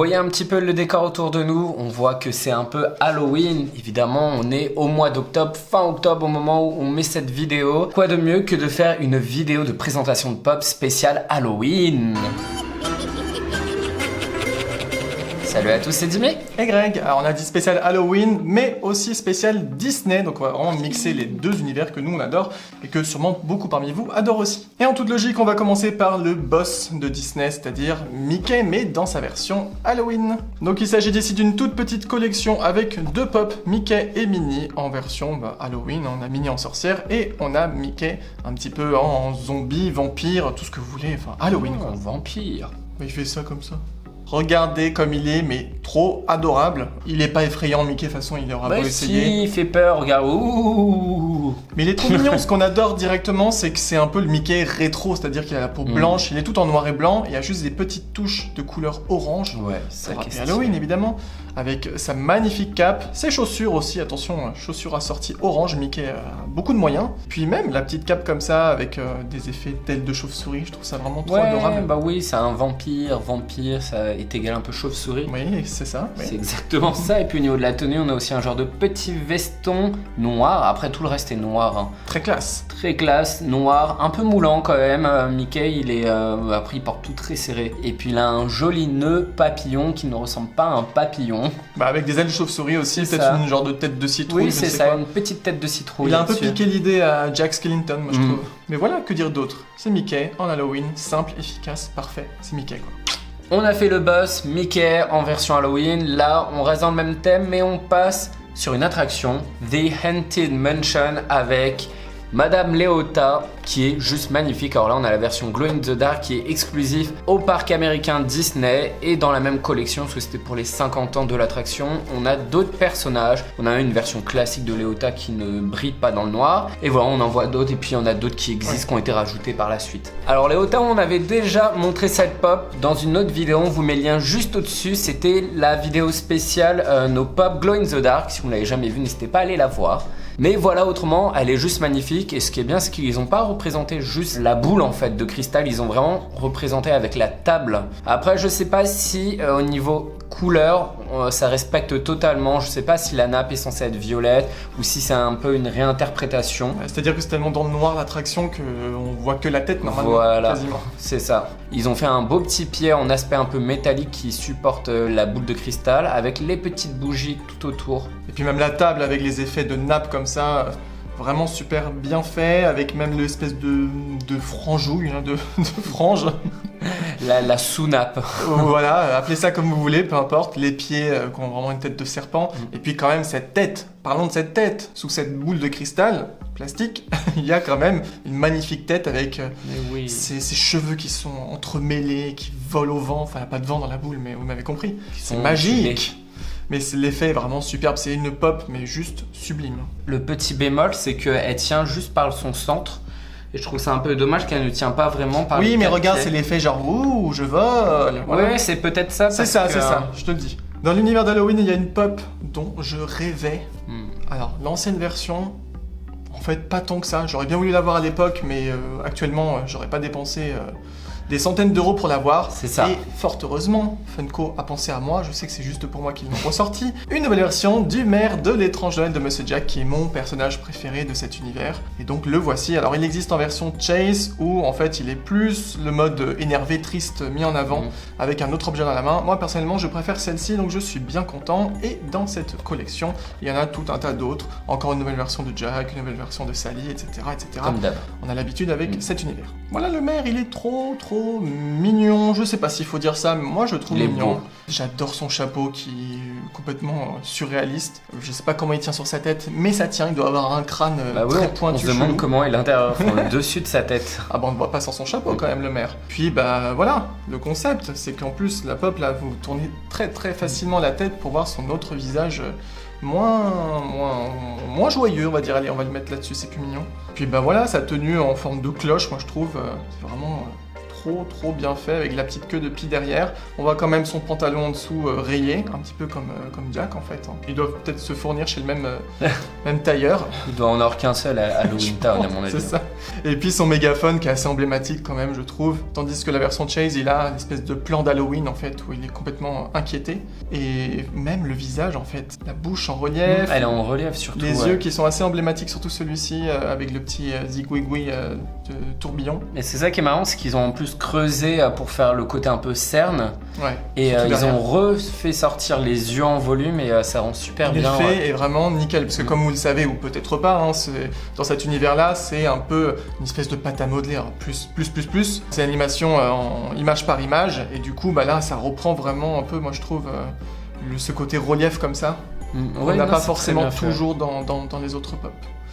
voyez un petit peu le décor autour de nous, on voit que c'est un peu Halloween. Évidemment, on est au mois d'octobre, fin octobre au moment où on met cette vidéo. Quoi de mieux que de faire une vidéo de présentation de pop spéciale Halloween? Salut à tous, c'est Jimmy et Greg. Alors on a dit spécial Halloween, mais aussi spécial Disney. Donc on va vraiment mixer les deux univers que nous on adore et que sûrement beaucoup parmi vous adorent aussi. Et en toute logique, on va commencer par le boss de Disney, c'est-à-dire Mickey, mais dans sa version Halloween. Donc il s'agit ici d'une toute petite collection avec deux pop, Mickey et Minnie, en version Halloween. On a Minnie en sorcière et on a Mickey un petit peu en zombie, vampire, tout ce que vous voulez. Enfin Halloween quoi. Vampire. Il fait ça comme ça. Regardez comme il est, mais trop adorable. Il est pas effrayant, Mickey, de toute façon, il aura beau essayer. Si, il fait peur, regarde. Ouh. Mais il est trop mignon. Ce qu'on adore directement, c'est que c'est un peu le Mickey rétro, c'est-à-dire qu'il a la peau blanche, il est tout en noir et blanc, et il y a juste des petites touches de couleur orange. Ouais, ça rappelle Halloween, évidemment. Avec sa magnifique cape, ses chaussures aussi, attention, chaussures assorties orange, Mickey a beaucoup de moyens. Puis même la petite cape comme ça, avec des effets d'ailes de chauve-souris, je trouve ça vraiment trop adorable. Bah oui, c'est un vampire, ça est égal un peu chauve-souris. Oui, c'est ça. Oui. C'est exactement ça. Et puis au niveau de la tenue, on a aussi un genre de petit veston noir. Après, tout le reste est noir. Hein. Très classe. Très classe, noir, un peu moulant quand même. Mickey, il est après, il porte tout très serré. Et puis il a un joli nœud papillon qui ne ressemble pas à un papillon. Bah avec des ailes de chauve-souris aussi, peut-être une genre de tête de citrouille. Oui, c'est ça, une petite tête de citrouille. Il a un peu piqué l'idée à Jack Skellington, moi je trouve. Mais voilà, que dire d'autre? C'est Mickey en Halloween, simple, efficace, parfait. C'est Mickey quoi. On a fait le boss, Mickey en version Halloween. Là, on reste dans le même thème, mais on passe sur une attraction, The Haunted Mansion, avec Madame Leota, qui est juste magnifique. Alors là, on a la version Glow in the Dark qui est exclusive au parc américain Disney. Et dans la même collection, parce que c'était pour les 50 ans de l'attraction, on a d'autres personnages. On a une version classique de Leota qui ne brille pas dans le noir. Et voilà, on en voit d'autres. Et puis, il y en a d'autres qui existent, qui ont été rajoutés par la suite. Alors, Leota, on avait déjà montré cette pop dans une autre vidéo. On vous met le lien juste au-dessus. C'était la vidéo spéciale nos pop Glow in the Dark. Si vous ne l'avez jamais vue, n'hésitez pas à aller la voir. Mais voilà, autrement, elle est juste magnifique. Et ce qui est bien, c'est qu'ils n'ont pas représenté juste la boule en fait de cristal. Ils ont vraiment représenté avec la table. Après, je sais pas si au niveau couleur, ça respecte totalement. Je sais pas si la nappe est censée être violette ou si c'est un peu une réinterprétation. C'est-à-dire que c'est tellement dans le noir l'attraction qu'on voit que la tête normalement. Voilà, quasiment. C'est ça. Ils ont fait un beau petit pied en aspect un peu métallique qui supporte la boule de cristal avec les petites bougies tout autour. Et puis même la table avec les effets de nappe comme ça. Vraiment super bien fait, avec même l'espèce de franjouille, hein, de frange. La sous-nappe. Voilà, appelez ça comme vous voulez, peu importe. Les pieds qui ont vraiment une tête de serpent. Et puis quand même cette tête, parlons de cette tête, sous cette boule de cristal, plastique, il y a quand même une magnifique tête avec ces cheveux qui sont entremêlés, qui volent au vent. Enfin, il n'y a pas de vent dans la boule, mais vous m'avez compris. C'est magique. Mais l'effet est vraiment superbe, c'est une pop, mais juste sublime. Le petit bémol, c'est qu'elle tient juste par son centre. Et je trouve ça un peu dommage qu'elle ne tient pas vraiment par Oui, mais regarde, c'est l'effet genre « Ouh, je vole !» Ouais, c'est peut-être ça. C'est ça, je te le dis. Dans l'univers d'Halloween, il y a une pop dont je rêvais. Alors, l'ancienne version, en fait, pas tant que ça. J'aurais bien voulu l'avoir à l'époque, mais actuellement, j'aurais pas dépensé... des centaines d'euros pour l'avoir. C'est ça. Et fort heureusement, Funko a pensé à moi. Je sais que c'est juste pour moi qu'ils l'ont ressorti. Une nouvelle version du maire de l'étrange Noël de Monsieur Jack, qui est mon personnage préféré de cet univers. Et donc le voici. Alors il existe en version Chase, où en fait il est plus le mode énervé, triste mis en avant, avec un autre objet dans la main. Moi personnellement, je préfère celle-ci, donc je suis bien content. Et dans cette collection, il y en a tout un tas d'autres. Encore une nouvelle version de Jack, une nouvelle version de Sally, etc. etc. Comme d'hab. On a l'habitude avec cet univers. Voilà, le maire, il est trop mignon. Je sais pas s'il faut dire ça, mais moi je le trouve mignon. J'adore son chapeau qui est complètement surréaliste. Je sais pas comment il tient sur sa tête, mais ça tient. Il doit avoir un crâne très pointu. On se demande comment est l'intérieur, le dessus de sa tête. Ah bah on ne voit pas sans son chapeau quand même, le maire. Puis bah voilà, le concept, c'est qu'en plus la pop là, vous tournez très facilement la tête pour voir son autre visage moins joyeux, on va dire. Allez, on va le mettre là-dessus, c'est plus mignon. Puis bah voilà, sa tenue en forme de cloche, moi je trouve, c'est vraiment trop bien fait, avec la petite queue de pie derrière. On voit quand même son pantalon en dessous rayé, un petit peu comme Jack en fait. Ils doivent peut-être se fournir chez le même tailleur. Il doit en avoir qu'un seul à Halloween Town à mon avis. C'est ça. Et puis son mégaphone qui est assez emblématique quand même, je trouve. Tandis que la version Chase, il a une espèce de plan d'Halloween en fait, où il est complètement inquiété. Et même le visage en fait, la bouche en relief. Elle est en relief surtout. Les yeux qui sont assez emblématiques, surtout celui-ci, avec le petit zigouigoui de tourbillon. Et c'est ça qui est marrant, c'est qu'ils ont en plus creusé pour faire le côté un peu cerne. Ouais. Et ils ont refait sortir les yeux en volume et ça rend super bien. L'effet est vraiment nickel, parce que comme vous le savez, ou peut-être pas, hein, dans cet univers-là, c'est un peu une espèce de pâte à modeler, hein, plus. C'est animation en image par image, et du coup, bah là, ça reprend vraiment un peu, moi je trouve, ce côté relief comme ça. On n'a pas forcément toujours dans les autres pop.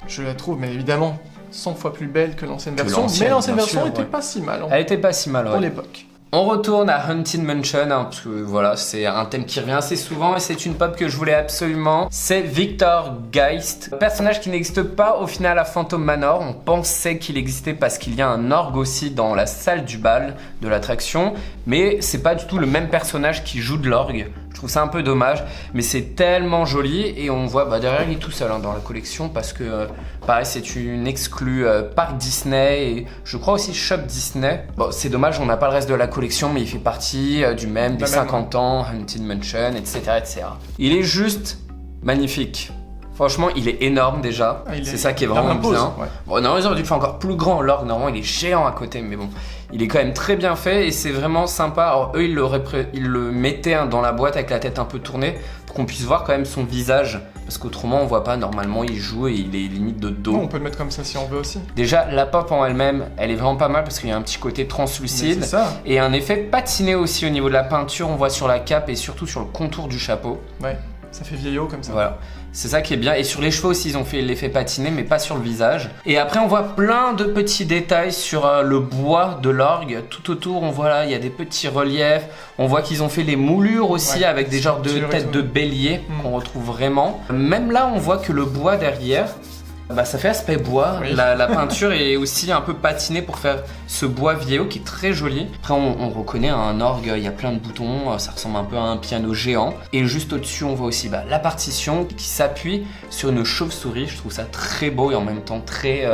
Je la trouve, mais évidemment, 100 fois plus belle que l'ancienne version, mais l'ancienne version était pas si mal. Elle était pas si mal, pour l'époque. On retourne à Haunted Mansion, hein, parce que voilà, c'est un thème qui revient assez souvent et c'est une pop que je voulais absolument. C'est Victor Geist, personnage qui n'existe pas au final à Phantom Manor. On pensait qu'il existait parce qu'il y a un orgue aussi dans la salle du bal de l'attraction, mais c'est pas du tout le même personnage qui joue de l'orgue. Je trouve ça un peu dommage, mais c'est tellement joli et on voit, derrière il est tout seul dans la collection parce que pareil c'est une exclue Parc Disney et je crois aussi Shop Disney. Bon c'est dommage on n'a pas le reste de la collection mais il fait partie du même des 50 ans, Haunted Mansion, etc., etc. Il est juste magnifique. Franchement, il est énorme déjà. C'est ça qui est vraiment bien. Ouais. Bon, non, ils auraient dû le faire encore plus grand. L'orgue, normalement, il est géant à côté, mais bon, il est quand même très bien fait et c'est vraiment sympa. Alors, eux, ils le mettaient dans la boîte avec la tête un peu tournée pour qu'on puisse voir quand même son visage. Parce qu'autrement, on voit pas. Normalement, il joue et il est limite de dos. Bon, on peut le mettre comme ça si on veut aussi. Déjà, la pop en elle-même, elle est vraiment pas mal parce qu'il y a un petit côté translucide. C'est ça. Et un effet patiné aussi au niveau de la peinture. On voit sur la cape et surtout sur le contour du chapeau. Ouais. Ça fait vieillot comme ça. Voilà, c'est ça qui est bien. Et sur les cheveux aussi, ils ont fait l'effet patiné, mais pas sur le visage. Et après, on voit plein de petits détails sur le bois de l'orgue. Tout autour, on voit là, il y a des petits reliefs. On voit qu'ils ont fait les moulures aussi avec des genres de têtes de bélier qu'on retrouve vraiment. Même là, on voit que le bois derrière, ça fait aspect bois. Oui. La peinture est aussi un peu patinée pour faire ce bois vieillot qui est très joli. Après on reconnaît un orgue, il y a plein de boutons, ça ressemble un peu à un piano géant. Et juste au-dessus on voit aussi la partition qui s'appuie sur une chauve-souris. Je trouve ça très beau et en même temps très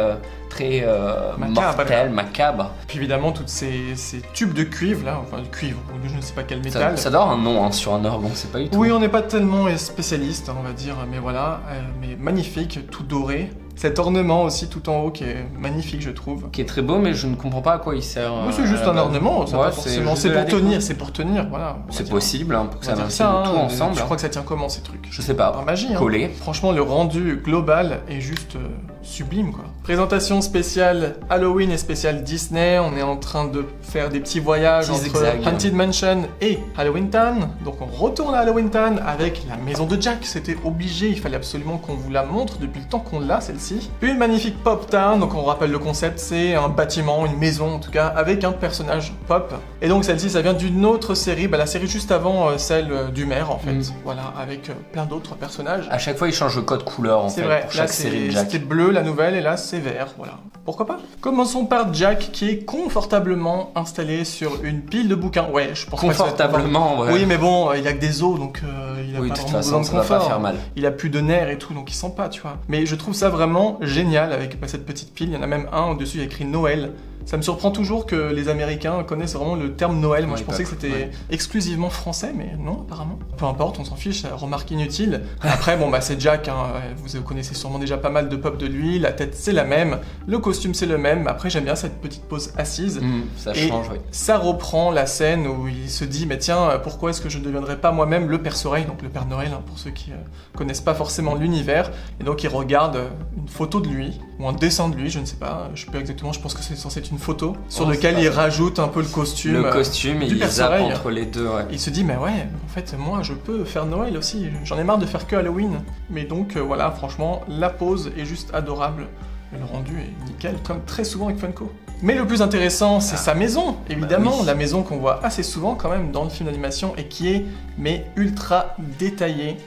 mortel, macabre. Puis évidemment toutes ces tubes de cuivre là, enfin de cuivre, je ne sais pas quel métal. Ça doit avoir un nom sur un orgue, on ne sait pas du tout. Oui, on n'est pas tellement spécialiste on va dire, mais voilà, mais magnifique, tout doré. Cet ornement aussi tout en haut qui est magnifique je trouve. Qui est très beau mais je ne comprends pas à quoi il sert. C'est juste un ornement, ça forcément. C'est pour tenir, voilà. C'est possible pour que ça vienne tout ensemble. Je crois que ça tient comment ces trucs? Je sais pas. Par magie. Collé. Franchement le rendu global est juste sublime quoi. Présentation spéciale Halloween et spéciale Disney. On est en train de faire des petits voyages entre Haunted Mansion et Halloween Town. Donc on retourne à Halloween Town avec la maison de Jack. C'était obligé, il fallait absolument qu'on vous la montre depuis le temps qu'on l'a celle-ci. Une magnifique pop town, donc on rappelle le concept, c'est un bâtiment, une maison en tout cas, avec un personnage pop. Et donc celle-ci, ça vient d'une autre série, la série juste avant celle du maire en fait. Voilà, avec plein d'autres personnages. À chaque fois, ils changent le code couleur en fait. C'est vrai, pour chaque série de Jack. C'était bleu la nouvelle et là c'est vert, voilà. Pourquoi pas? Commençons par Jack qui est confortablement installé sur une pile de bouquins. Ouais, je pense confortablement, ouais. Oui, mais bon, il a que des os donc il a pas vraiment besoin de confort. Ça va pas faire mal. Il a plus de nerfs et tout donc il sent pas, tu vois. Mais je trouve ça vraiment génial avec cette petite pile. Il y en a même un au-dessus, il y a écrit Noël. Ça me surprend toujours que les Américains connaissent vraiment le terme Noël. Moi, je pensais que c'était exclusivement français, mais non, apparemment. Peu importe, on s'en fiche, remarque inutile. Après, c'est Jack, hein. Vous connaissez sûrement déjà pas mal de pop de lui. La tête, c'est la même. Le costume, c'est le même. Après, j'aime bien cette petite pose assise. Ça change, oui. Ça reprend la scène où il se dit, mais tiens, pourquoi est-ce que je ne deviendrais pas moi-même le Père Soleil, donc le Père Noël, hein, pour ceux qui connaissent pas forcément l'univers. Et donc, il regarde une photo de lui, ou un dessin de lui, je ne sais pas. Je sais pas exactement, je pense que c'est censé être une photo sur lequel il rajoute un peu le costume. Le costume, et il zappe entre les deux. Ouais. Il se dit, mais ouais, en fait, moi, je peux faire Noël aussi. J'en ai marre de faire que Halloween. Mais donc, voilà, franchement, la pose est juste adorable. Et le rendu est nickel, comme très souvent avec Funko. Mais le plus intéressant, c'est sa maison, évidemment. La maison qu'on voit assez souvent quand même dans le film d'animation et qui est, mais ultra détaillée,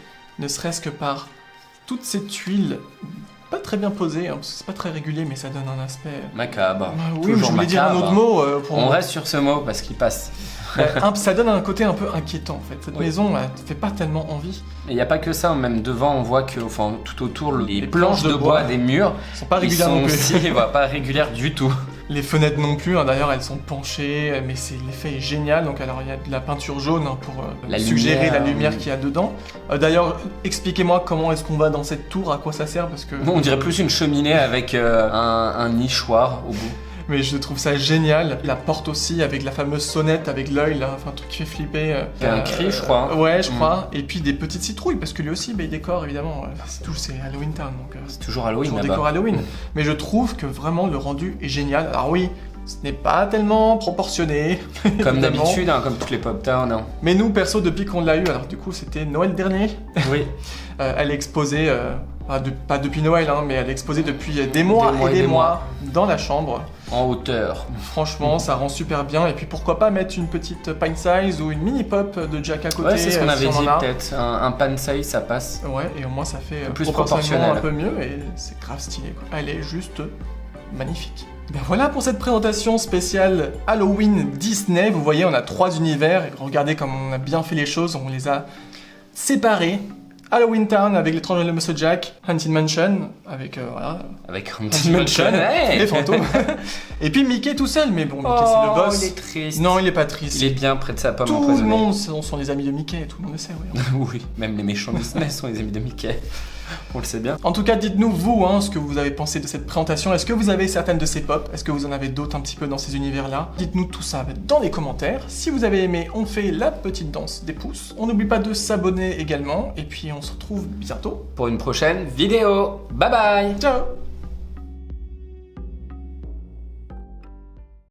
ne serait-ce que par toutes ces tuiles pas très bien posées, hein, c'est pas très régulier, mais ça donne un aspect... macabre. Oui, mais je voulais dire un autre mot. On reste sur ce mot parce qu'il passe. Ça donne un côté un peu inquiétant en fait. Cette maison, elle te fait pas tellement envie. Et il n'y a pas que ça, même devant, on voit que, enfin, tout autour, les planches de bois des murs sont pas régulières non plus. Aussi, pas régulières du tout. Les fenêtres non plus, hein, d'ailleurs elles sont penchées, mais l'effet est génial. Donc alors il y a de la peinture jaune hein, pour suggérer la lumière qu'il y a dedans. D'ailleurs, expliquez-moi comment est-ce qu'on va dans cette tour, à quoi ça sert parce que... Bon, on dirait plus une cheminée avec un nichoir au bout. Mais je trouve ça génial. La porte aussi avec la fameuse sonnette avec l'œil là, enfin un truc qui fait flipper. Un cri je crois. Ouais je crois. Et puis des petites citrouilles parce que lui aussi il décore évidemment. C'est Halloween Town donc. C'est toujours Halloween toujours là-bas. Décor Halloween. Mais je trouve que vraiment le rendu est génial. Alors oui, ce n'est pas tellement proportionné. Comme d'habitude, hein, comme toutes les pop towns. Hein. Mais nous perso depuis qu'on l'a eu, alors du coup c'était Noël dernier. Oui. Elle est exposée, pas depuis Noël, hein, mais elle est exposée depuis des mois et des mois dans la chambre. En hauteur. Franchement, ça rend super bien. Et puis pourquoi pas mettre une petite pint size ou une mini pop de Jack à côté. Ouais, c'est ce qu'on avait dit peut-être. Un pan size, ça passe. Ouais, et au moins ça fait plus proportionnel. Un peu mieux et c'est grave stylé. Quoi. Elle est juste magnifique. Ben voilà pour cette présentation spéciale Halloween Disney. Vous voyez, on a 3 univers. Et regardez comme on a bien fait les choses. On les a séparés. Halloween Town avec l'étrange de Monsieur Jack, Haunted Mansion avec voilà. Avec Haunted Mansion, les fantômes. Et puis Mickey tout seul, mais bon, Mickey c'est le boss. Il est triste. Non, il est pas triste. Il est bien près de sa pomme empoisonnée. empoisonnée. Tout le monde sont les amis de Mickey, tout le monde le sait, oui. Oui, même les méchants Disney sont les amis de Mickey. On le sait bien. En tout cas, dites-nous vous ce que vous avez pensé de cette présentation. Est-ce que vous avez certaines de ces pop? Est-ce que vous en avez d'autres un petit peu dans ces univers-là? Dites-nous tout ça dans les commentaires. Si vous avez aimé, on fait la petite danse des pouces. On n'oublie pas de s'abonner également. Et puis on se retrouve bientôt pour une prochaine vidéo. Bye bye. Ciao.